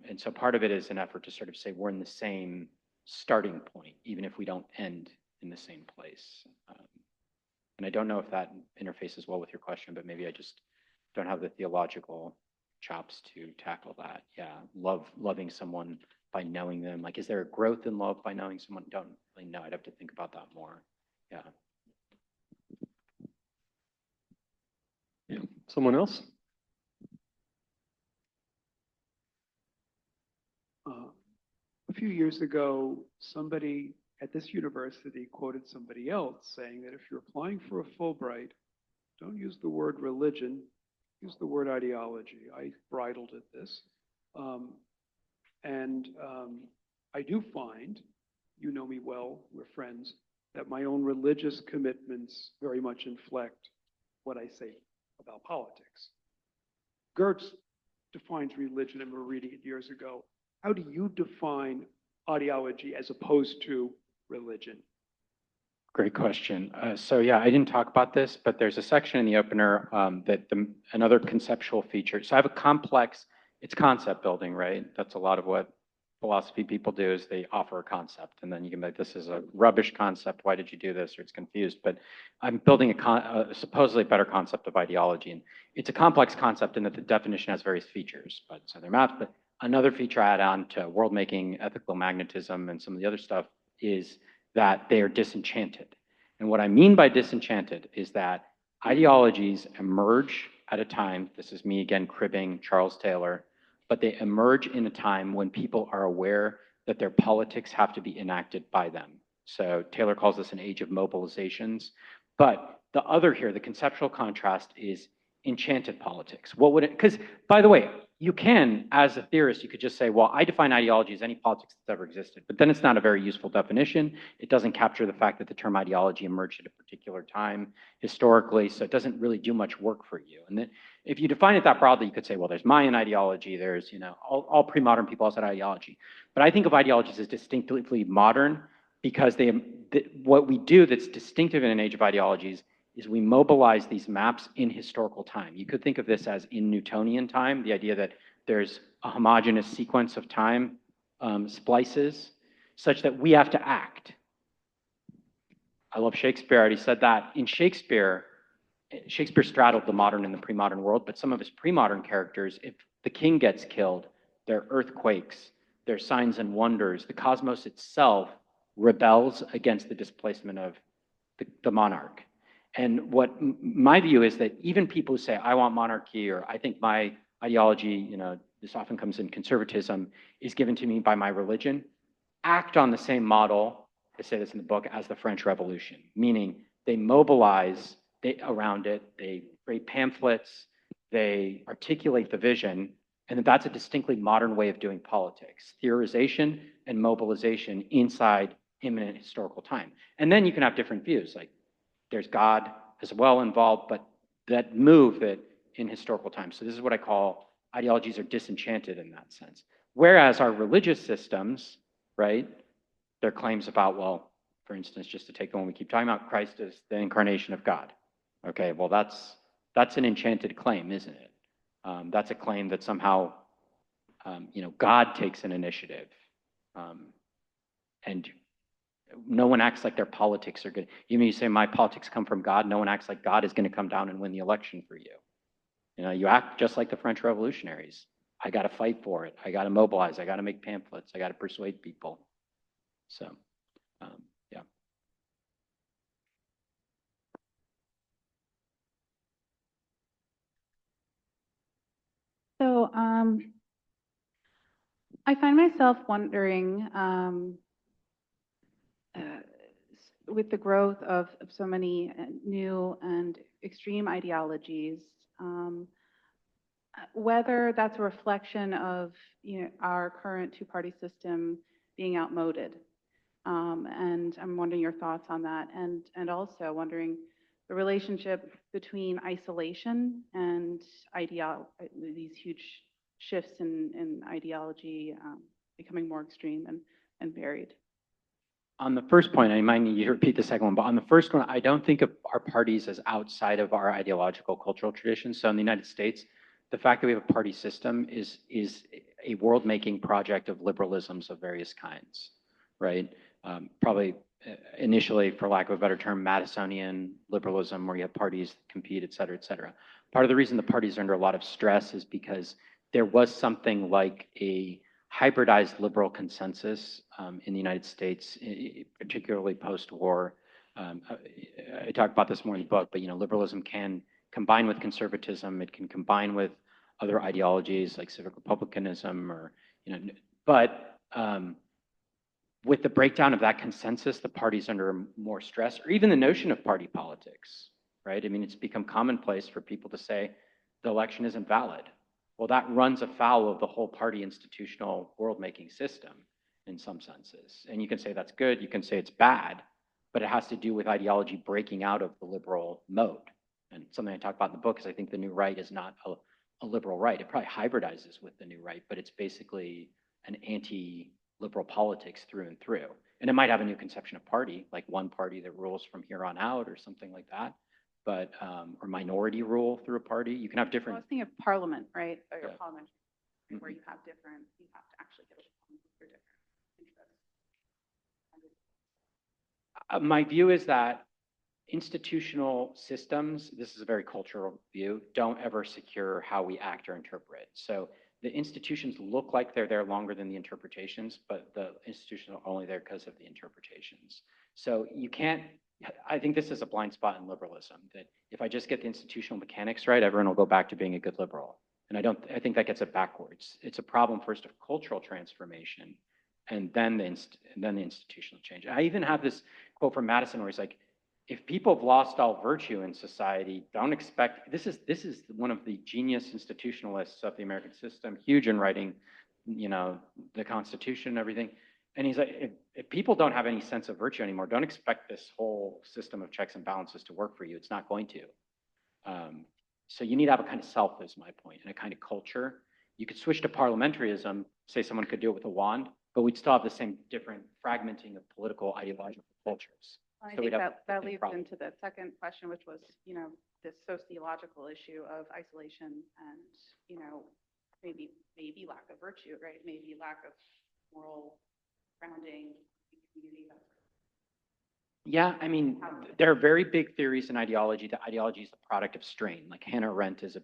And so part of it is an effort to sort of say we're in the same starting point, even if we don't end in the same place. And I don't know if that interfaces well with your question, but maybe I just don't have the theological chops to tackle that. Yeah, loving someone by knowing them. Like, is there a growth in love by knowing someone? Don't really know. I'd have to think about that more. Yeah. Yeah. Someone else? A few years ago, somebody at this university quoted somebody else saying that if you're applying for a Fulbright, don't use the word religion, use the word ideology. I bridled at this. I do find, you know me well, we're friends, that my own religious commitments very much inflect what I say about politics. Gertz defines religion, and we were reading it years ago. How do you define ideology as opposed to religion? Great question. So yeah, I didn't talk about this, but there's a section in the opener another conceptual feature. So I have a complex, it's concept building, right? That's a lot of what philosophy people do is they offer a concept, and then you can be like, this is a rubbish concept. Why did you do this? Or it's confused. But I'm building a supposedly better concept of ideology, and it's a complex concept in that the definition has various features. But so they're maps. But another feature I add on to world making, ethical magnetism, and some of the other stuff is that they are disenchanted. And what I mean by disenchanted is that ideologies emerge at a time, this is me again cribbing Charles Taylor, but they emerge in a time when people are aware that their politics have to be enacted by them. So Taylor calls this an age of mobilizations. But the other here, the conceptual contrast is enchanted politics. What would it, because by the way, you can, as a theorist, you could just say, well, I define ideology as any politics that's ever existed, but then it's not a very useful definition. It doesn't capture the fact that the term ideology emerged at a particular time historically, so it doesn't really do much work for you. And then if you define it that broadly, you could say, well, there's Mayan ideology, there's, all pre-modern people also had ideology. But I think of ideologies as distinctively modern because what we do that's distinctive in an age of ideologies is we mobilize these maps in historical time. You could think of this as in Newtonian time, the idea that there's a homogeneous sequence of time splices such that we have to act. I love Shakespeare, I already said that. In Shakespeare straddled the modern and the pre-modern world, but some of his pre-modern characters, if the king gets killed, there are earthquakes, there are signs and wonders. The cosmos itself rebels against the displacement of the monarch. And what my view is that even people who say, I want monarchy, or I think my ideology, this often comes in conservatism, is given to me by my religion, act on the same model, I say this in the book, as the French Revolution, meaning they mobilize around it, they create pamphlets, they articulate the vision, and that's a distinctly modern way of doing politics, theorization and mobilization inside imminent historical time. And then you can have different views, like there's God as well involved, but that move that in historical time. So this is what I call ideologies are disenchanted in that sense. Whereas our religious systems, right, their claims about, well, for instance, just to take the one we keep talking about, Christ is the incarnation of God. Okay, well, that's an enchanted claim, isn't it? That's a claim that somehow, God takes an initiative, and no one acts like their politics are good. You mean you say my politics come from God? No one acts like God is going to come down and win the election for you. You act just like the French revolutionaries. I got to fight for it. I got to mobilize. I got to make pamphlets. I got to persuade people. So, yeah. So I find myself wondering, with the growth of so many new and extreme ideologies, whether that's a reflection of our current two-party system being outmoded. And I'm wondering your thoughts on that, and also wondering the relationship between isolation and these huge shifts in ideology becoming more extreme and varied. On the first point, I might need you to repeat the second one, but on the first one, I don't think of our parties as outside of our ideological cultural traditions. So in the United States, the fact that we have a party system is a world-making project of liberalisms of various kinds, right? Probably initially, for lack of a better term, Madisonian liberalism, where you have parties that compete, et cetera, et cetera. Part of the reason the parties are under a lot of stress is because there was something like a hybridized liberal consensus in the United States, particularly post-war. I talk about this more in the book, but liberalism can combine with conservatism. It can combine with other ideologies like civic republicanism, or but with the breakdown of that consensus, the party's under more stress, or even the notion of party politics, right? I mean, it's become commonplace for people to say the election isn't valid. Well, that runs afoul of the whole party institutional world-making system in some senses. And you can say that's good, you can say it's bad, but it has to do with ideology breaking out of the liberal mode. And something I talk about in the book is I think the new right is not a liberal right. It probably hybridizes with the new right, but it's basically an anti-liberal politics through and through. And it might have a new conception of party, like one party that rules from here on out or something like that. But or minority rule through a party. You can have different. I was thinking of parliament, right? Or your Yeah. parliament, where you have to actually get along with your different interests. My view is that institutional systems, this is a very cultural view, don't ever secure how we act or interpret. So the institutions look like they're there longer than the interpretations, but the institutions are only there because of the interpretations. So you can't, I think this is a blind spot in liberalism, that if I just get the institutional mechanics right, everyone will go back to being a good liberal. And I think that gets it backwards. It's a problem first of cultural transformation, and then the institutional change. I even have this quote from Madison where he's like, if people have lost all virtue in society, don't expect, this is one of the genius institutionalists of the American system, huge in writing, the Constitution and everything. And he's like, if people don't have any sense of virtue anymore, don't expect this whole system of checks and balances to work for you. It's not going to. So you need to have a kind of self, is my point, and a kind of culture. You could switch to parliamentarism, say someone could do it with a wand, but we'd still have the same different fragmenting of political ideological cultures. I So think we'd have that the leads problem. into the second question, which was, this sociological issue of isolation and, maybe lack of virtue, right? Maybe lack of moral grounding, community. Yeah, I mean, there are very big theories in ideology. That ideology is the product of strain. Like Hannah Arendt is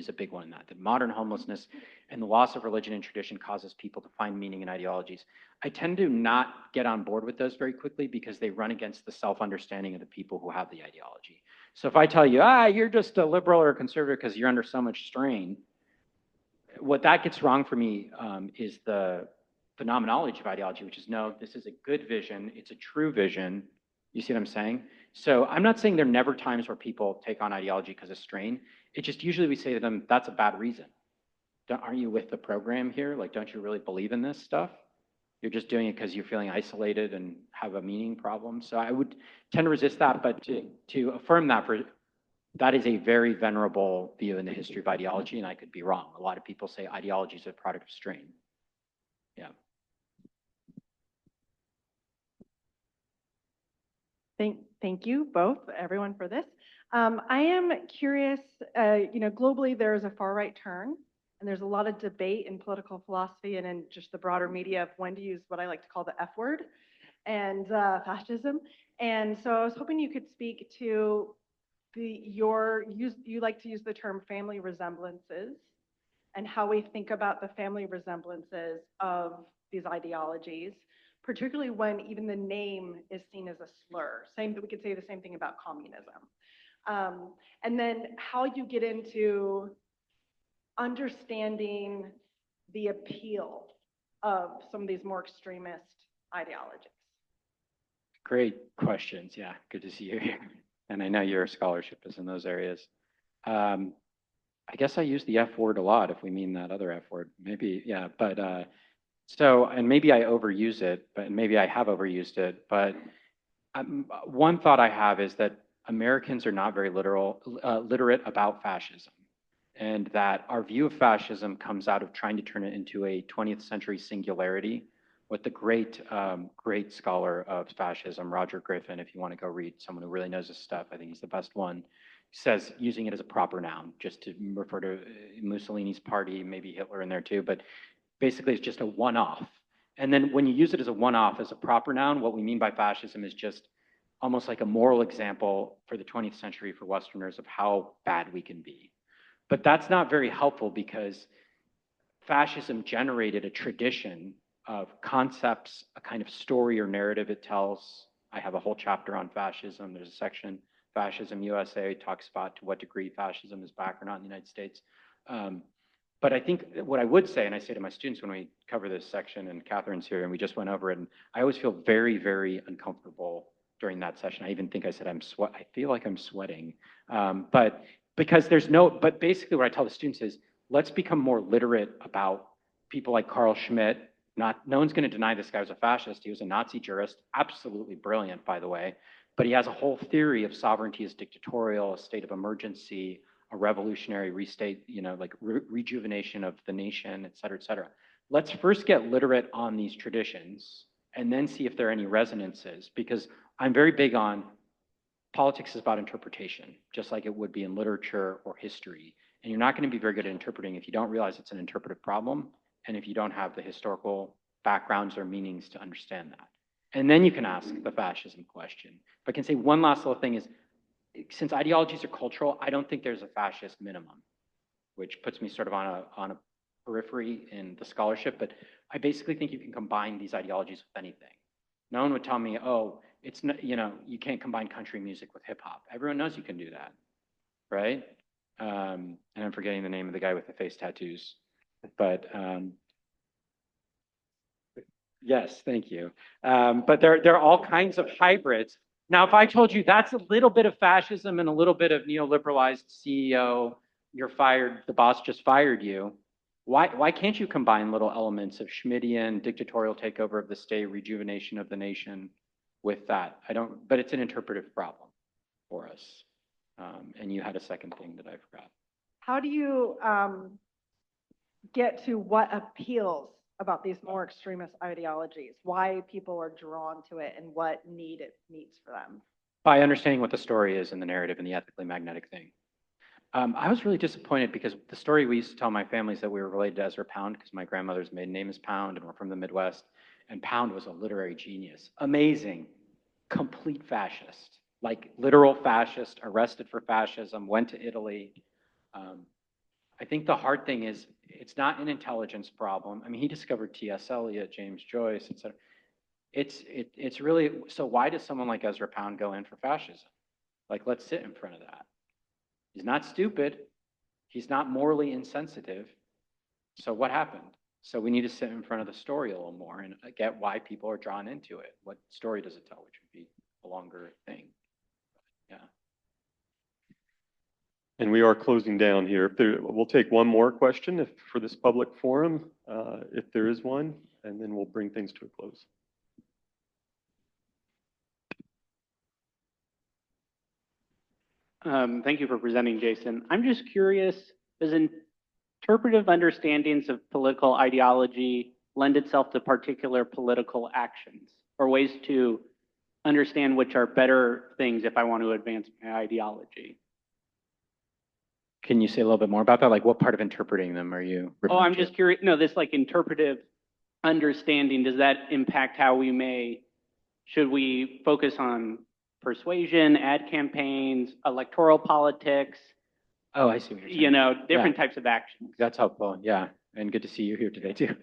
a big one in that. That modern homelessness and the loss of religion and tradition causes people to find meaning in ideologies. I tend to not get on board with those very quickly because they run against the self-understanding of the people who have the ideology. So if I tell you, you're just a liberal or a conservative because you're under so much strain, what that gets wrong for me is the phenomenology of ideology, which is no, this is a good vision. It's a true vision. You see what I'm saying? So I'm not saying there are never times where people take on ideology because of strain. It just usually we say to them, that's a bad reason. Aren't you with the program here? Like, don't you really believe in this stuff? You're just doing it because you're feeling isolated and have a meaning problem. So I would tend to resist that, but to affirm that is a very venerable view in the history of ideology, and I could be wrong. A lot of people say ideology is a product of strain. Yeah. Thank you both, everyone, for this. I am curious, globally there is a far right turn, and there's a lot of debate in political philosophy and in just the broader media of when to use what I like to call the F word and fascism. And so I was hoping you could speak to you like to use the term family resemblances and how we think about the family resemblances of these ideologies, particularly when even the name is seen as a slur. We could say the same thing about communism. And then how you get into understanding the appeal of some of these more extremist ideologies. Great questions. Yeah, good to see you here. And I know your scholarship is in those areas. I guess I use the F word a lot if we mean that other F word. Maybe, yeah, but and maybe I overuse it, but maybe I have overused it. But one thought I have is that Americans are not very literate about fascism. and that our view of fascism comes out of trying to turn it into a 20th century singularity. What the great scholar of fascism, Roger Griffin, if you want to go read someone who really knows his stuff, I think he's the best one, says using it as a proper noun, just to refer to Mussolini's party, maybe Hitler in there too, but basically it's just a one-off. And then when you use it as a one-off, as a proper noun, what we mean by fascism is just almost like a moral example for the 20th century for Westerners of how bad we can be. But that's not very helpful because fascism generated a tradition of concepts, a kind of story or narrative it tells. I have a whole chapter on fascism. There's a section, Fascism USA, talks about to what degree fascism is back or not in the United States. But I think what I would say, and I say to my students when we cover this section, and Catherine's here, and we just went over it, and I always feel very, very uncomfortable during that session. I even think I said I feel like I'm sweating. But because but basically what I tell the students is, let's become more literate about people like Carl Schmitt. No one's going to deny this guy was a fascist. He was a Nazi jurist, absolutely brilliant, by the way. But he has a whole theory of sovereignty as dictatorial, a state of emergency, a revolutionary restate, like rejuvenation of the nation, et cetera, et cetera. Let's first get literate on these traditions and then see if there are any resonances, because I'm very big on politics is about interpretation, just like it would be in literature or history. And you're not going to be very good at interpreting if you don't realize it's an interpretive problem and if you don't have the historical backgrounds or meanings to understand that. And then you can ask the fascism question. If I can say one last little thing is, since ideologies are cultural, I don't think there's a fascist minimum, which puts me sort of on a periphery in the scholarship, but I basically think you can combine these ideologies with anything. No one would tell me, oh, it's not, you can't combine country music with hip hop. Everyone knows you can do that, right? And I'm forgetting the name of the guy with the face tattoos, but yes, thank you. But there are all kinds of hybrids. Now, if I told you that's a little bit of fascism and a little bit of neoliberalized CEO, you're fired, the boss just fired you, why can't you combine little elements of Schmittian, dictatorial takeover of the state, rejuvenation of the nation with that? But it's an interpretive problem for us. And you had a second thing that I forgot. How do you get to what appeals about these more extremist ideologies, why people are drawn to it and what need it meets for them? By understanding what the story is in the narrative and the ethically magnetic thing. I was really disappointed because the story we used to tell my family is that we were related to Ezra Pound because my grandmother's maiden name is Pound and we're from the Midwest. And Pound was a literary genius. Amazing, complete fascist, like literal fascist, arrested for fascism, went to Italy. I think the hard thing is it's not an intelligence problem. I mean, he discovered T.S. Eliot, James Joyce, et cetera. It's really, so why does someone like Ezra Pound go in for fascism? Like, let's sit in front of that. He's not stupid. He's not morally insensitive. So what happened? So we need to sit in front of the story a little more and get why people are drawn into it. What story does it tell, which would be a longer thing. Yeah. And we are closing down here. We'll take one more question for this public forum, if there is one, and then we'll bring things to a close. Thank you for presenting, Jason. I'm just curious, does interpretive understandings of political ideology lend itself to particular political actions or ways to understand which are better things if I want to advance my ideology? Can you say a little bit more about that? Like, what part of interpreting them are you referring Oh, I'm to? just curious. No, this like interpretive understanding, does that impact how should we focus on persuasion, ad campaigns, electoral politics, Oh, I see what you're saying. different types of actions? That's helpful, yeah. And good to see you here today, too.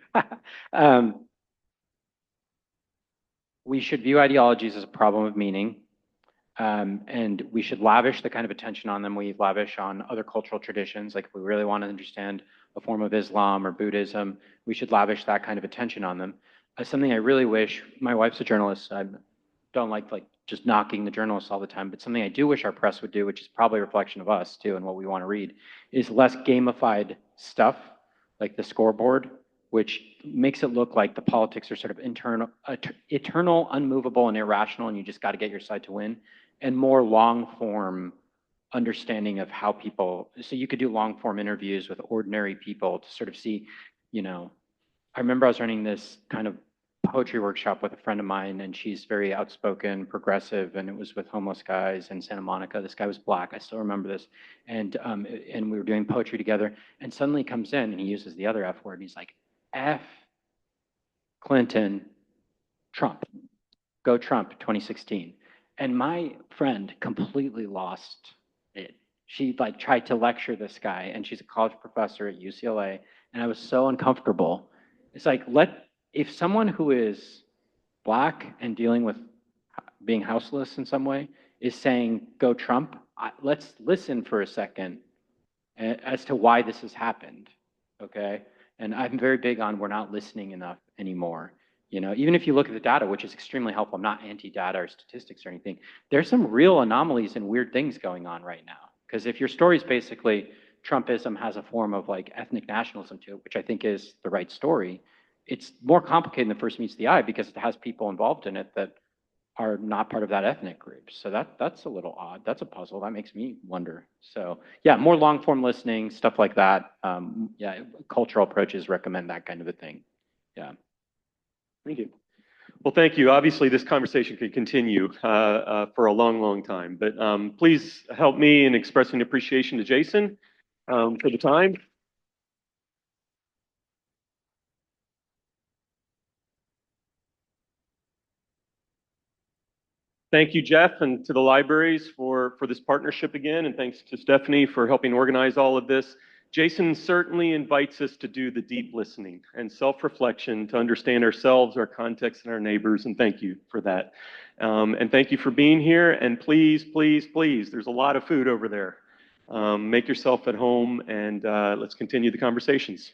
We should view ideologies as a problem of meaning, and we should lavish the kind of attention on them we lavish on other cultural traditions. Like if we really want to understand a form of Islam or Buddhism, we should lavish that kind of attention on them. Something I really wish, my wife's a journalist, I don't like just knocking the journalists all the time, but something I do wish our press would do, which is probably a reflection of us too and what we want to read, is less gamified stuff, like the scoreboard, which makes it look like the politics are sort of eternal, unmovable, and irrational, and you just got to get your side to win, and more long form understanding of how people, so you could do long form interviews with ordinary people to sort of see, you know, I remember I was running this kind of poetry workshop with a friend of mine, and she's very outspoken, progressive, and it was with homeless guys in Santa Monica. This guy was black. I still remember this. And we were doing poetry together, and suddenly he comes in and he uses the other F word. And he's like, F Clinton, Trump. Go Trump 2016. And my friend completely lost it. She like tried to lecture this guy, and she's a college professor at UCLA, and I was so uncomfortable. It's like, if someone who is black and dealing with being houseless in some way is saying go Trump, let's listen for a second as to why this has happened, okay? And I'm very big on we're not listening enough anymore. You know, even if you look at the data, which is extremely helpful, I'm not anti-data or statistics or anything, there's some real anomalies and weird things going on right now. Because if your story is basically Trumpism has a form of like ethnic nationalism to it, which I think is the right story, it's more complicated than first meets the eye because it has people involved in it that are not part of that ethnic group. So that's a little odd. That's a puzzle. That makes me wonder. So yeah, more long form listening, stuff like that. Yeah, cultural approaches recommend that kind of a thing. Yeah. Thank you. Well, thank you. Obviously, this conversation could continue for a long, long time, but please help me in expressing appreciation to Jason for the time. Thank you, Jeff, and to the libraries for this partnership again, and thanks to Stephanie for helping organize all of this. Jason certainly invites us to do the deep listening and self-reflection to understand ourselves, our context, and our neighbors, and thank you for that. And thank you for being here, and please, please, please, there's a lot of food over there. Make yourself at home, and let's continue the conversations.